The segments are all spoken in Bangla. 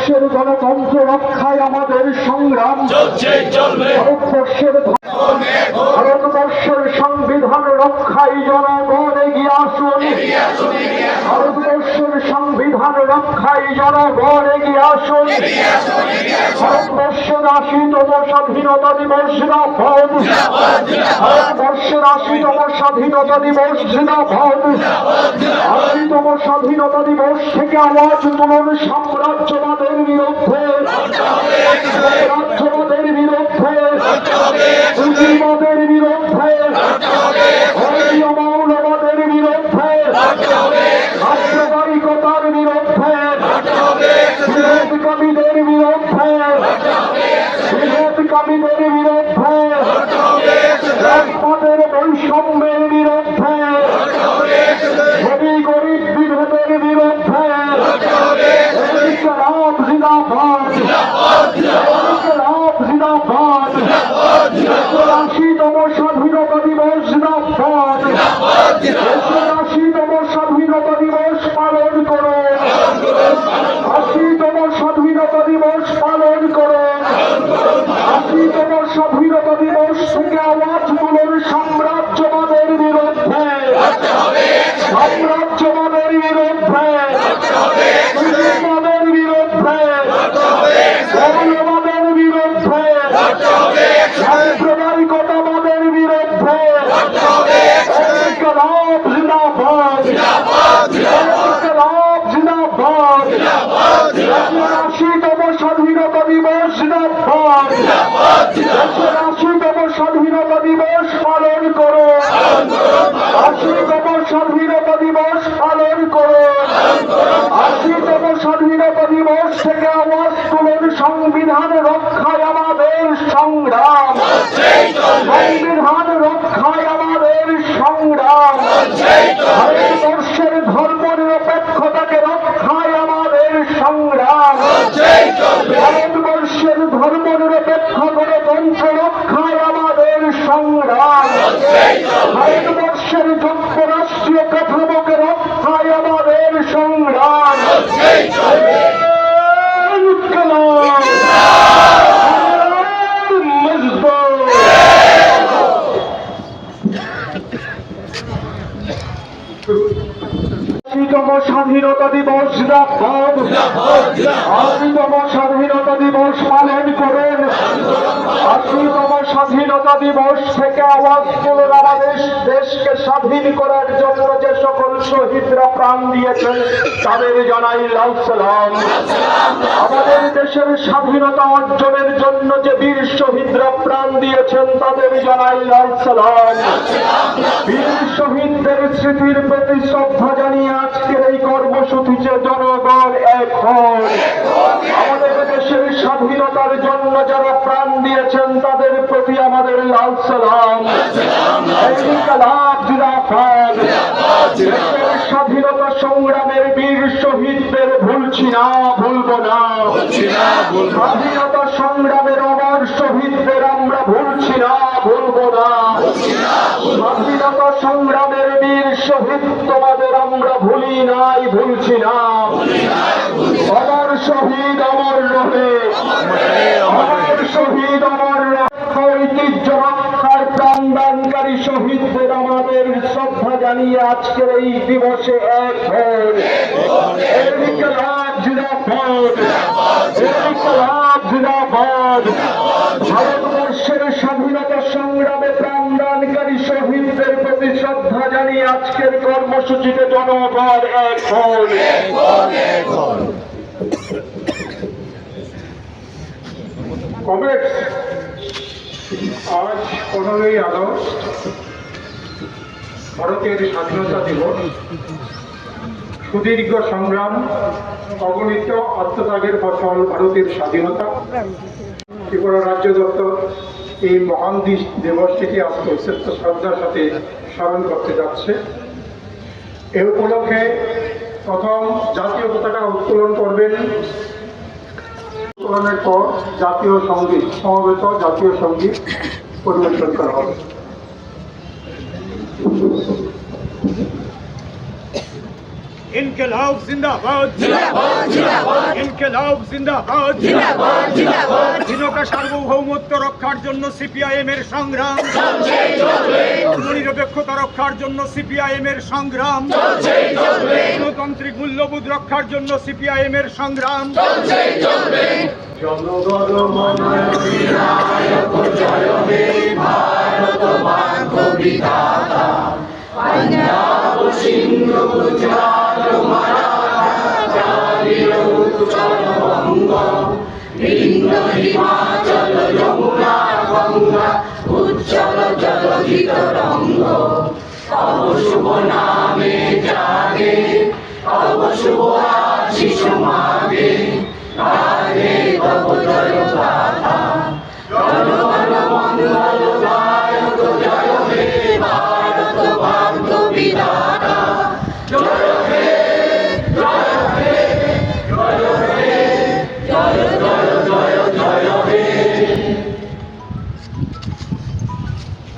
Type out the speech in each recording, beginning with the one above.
ভারতবর্ষের গণতন্ত্র রক্ষায় আমাদের সংগ্রাম চলছে চলবে। ভারতবর্ষের সংবিধান রক্ষায় জনগণ এগিয়ে আসুন। ভারতবর্ষের সংবিধান রক্ষায় জনগণ এগিয়ে আসুন। ভারতবর্ষের ৮০তম স্বাধীনতা দিবস জিন্দাবাদ। ভারতবর্ষের ৮০তম স্বাধীনতা দিবস জিন্দাবাদ। ৮০তম স্বাধীনতা দিবস থেকে আওয়াজ তুলুন সাম্রাজ্যবাদের বিরুদ্ধে, সাম্রাজ্যবাদের বিরুদ্ধে, পুঁজিবাদের বিরুদ্ধে, ধর্মীয় মৌলবাদের বিরুদ্ধে, সাম্প্রদায়িকতার বিরুদ্ধে, বিরোধকামীদের বিরুদ্ধে, বিরোধকামীদের বিরুদ্ধে, রাজপথের বৈষম্যের বিরুদ্ধে, ধনী গরিব বিভেদের বিরুদ্ধে, ইনকিলাব জিন্দাবাদ, ইনকিলাব জিন্দাবাদ, ৮০তম স্বাধীনতা দিবস জিন্দাবাদ, ৮০তম স্বাধীনতা দিবস পালন করুন, ৮০তম স্বাধীনতা দিবস পালন করুন, ৮০তম স্বাধীনতা দিবস থেকে আওয়াজ তুলুন সাম্রাজ্যবাদের বিরুদ্ধে, সাম্রাজ্যবাদের বিরুদ্ধে, পুঁজিবাদের বিরুদ্ধে, মৌলবাদের বিরুদ্ধে, সাম্প্রদায়িকতাবাদের বিরুদ্ধে, ইনকিলাব জিন্দাবাদ, ইনকিলাব জিন্দাবাদ, ৮০তম স্বাধীনতা দিবস জিন্দাবাদ, ৮০তম স্বাধীনতা দিবস পালন করুন, ৮০তম স্বাধীনতা দিবস পালন করুন, ৮০তম স্বাধীনতা দিবস থেকে আওয়াজ তুলুন সংবিধান রক্ষায় আমাদের সংগ্রাম, সংবিধান রক্ষায় আমাদের সংগ্রাম, ভারতবর্ষের ধর্ম নিরপেক্ষতাকে রক্ষায় আমাদের সংগ্রাম, ভারতবর্ষের ধর্ম নিরপেক্ষ গণতন্ত্র রক্ষায় আমাদের সংগ্রাম, ভারতবর্ষের যুক্তরাষ্ট্রীয় কাঠামোকে রক্ষায় আমাদের সংগ্রাম, স্বাধীনতা দিবস জিন্দাবাদ, ৮০তম স্বাধীনতা দিবস পালন করুন, ৮০তম স্বাধীনতা দিবস থেকে আওয়াজ তুলুন আমাদের দেশকে স্বাধীন করার জন্য যে সকল শহীদরা প্রাণ দিয়েছেন তাদের জানাই লাল সালাম। আমাদের দেশের স্বাধীনতা অর্জনের জন্য যে বীর শহীদরা প্রাণ দিয়েছেন তাদের জানাই লাল সালাম। বীর শহীদদের স্মৃতির প্রতি শ্রদ্ধা জানিয়ে আজকের এই কর্মসূচিতে জনগণ এখন আমাদের দেশের স্বাধীনতার জন্য যারা প্রাণ দিয়েছেন তাদের প্রতি আমাদের লাল সালাম। ইনকিলাব জিন্দাবাদ। দেশের স্বাধীনতা সংগ্রামের বীর শহীদদের ভুলছি না, ভুলবো না। স্বাধীনতা সংগ্রামের অমর শহীদদের আমরা ভুলছি না, ভুলবো না। স্বাধীনতা সংগ্রামের বীর শহীদ তোমাদের আমরা ভুলি নাই, ভুলছি না। অমর শহীদ অমর রহে, অমর শহীদ অমর রক্ষা, ঐতিহ্য রক্ষার প্রাণদানকারী শহীদদের আমাদের শ্রদ্ধা জানিয়ে আজকের এই দিবসে এক হন। ইনকিলাব জিন্দাবাদ, ইনকিলাব জিন্দাবাদ। ভারতবর্ষের স্বাধীনতা সংগ্রামে প্রাণদানকারী শহীদদের প্রতি শ্রদ্ধা জানিয়ে আজকের কর্মসূচিতে জনগণ এক হন। কমরেডস, আজ 15ই আগস্ট ভারতের স্বাধীনতা দিবস। সুদীর্ঘ সংগ্রাম, অগণিত আত্মত্যাগের ফসল ভারতের স্বাধীনতা। ত্রিপুরা রাজ্য দপ্তর এই মহান দিবসটিকে আজকে অত্যন্ত শ্রদ্ধার সাথে স্মরণ করতে যাচ্ছে। এ উপলক্ষে প্রথম জাতীয় পতাকা উত্তোলন করবেন। উত্তোলনের পর জাতীয় সঙ্গীত, সমবেত জাতীয় সঙ্গীত পরিবেশন করা হবে। इनके ইনকিলাব জিন্দাবাদ ইনকিলাব জিন্দাবাদ স্বাধীনতা সার্বভৌমত্ব রক্ষার জন্য সিপিআইএম এর সংগ্রাম ধর্মনিরপেক্ষতা রক্ষার জন্য সিপিআইএম এর সংগ্রাম গণতান্ত্রিক মূল্যবোধ রক্ষার জন্য সিপিআইএম এর সংগ্রাম উজ্জ্বল জলধিত রঙ্গ তব শুভ নামে জাগে তব শুভ আশিস মাগে গাহে তব জয় গাথা জন গণ মঙ্গল দায়ক জয় হে ভারত ভাগ্য বিধাতা জয় হে জয় হে জয় হে জয় জয় জয় জয় হে।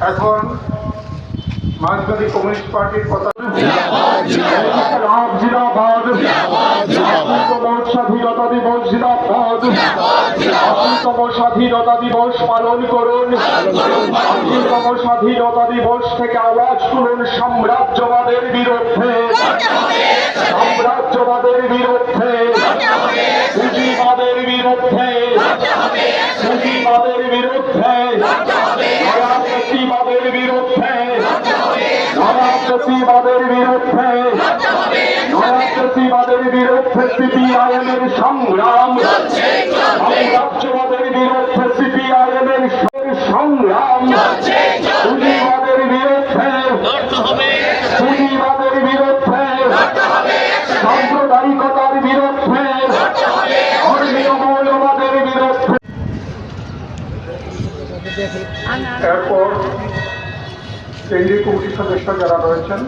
এখন মার্ক্সবাদী কমিউনিস্ট পার্টির কথা ইনকিলাব জিন্দাবাদ আশিতম স্বাধীনতা দিবস জিন্দাবাদ আশিতম স্বাধীনতা দিবস পালন করুন আশিতম স্বাধীনতা দিবস থেকে আওয়াজ তুলুন সাম্রাজ্যবাদের বিরুদ্ধে সাম্রাজ্যবাদের বিরুদ্ধে পুঁজিবাদের বিরুদ্ধে পুঁজিবাদের বিরুদ্ধে নয়াপতিবাদের বিরুদ্ধে নয়াপতিবাদের বিরুদ্ধে নয়াপতিবাদের বিরুদ্ধে সিপিআইএম এর সংগ্রাম সাম্রাজ্যবাদের বিরুদ্ধে সিপিআইএম এর সংগ্রাম পুঁজিবাদের বিরুদ্ধে পুঁজিবাদের বিরুদ্ধে সাম্প্রদায়িকতার বিরুদ্ধে ধর্মীয় মৌলবাদের বিরুদ্ধে। এরপর কেন্দ্রীয় কমিটির সদস্য যারা রয়েছেন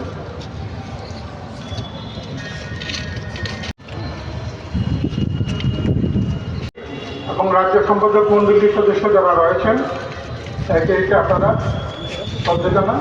এবং রাজ্য সম্পাদক মন্ডলীর সদস্য যারা রয়েছেন একে একে আপনারা শ্রদ্ধা জানান।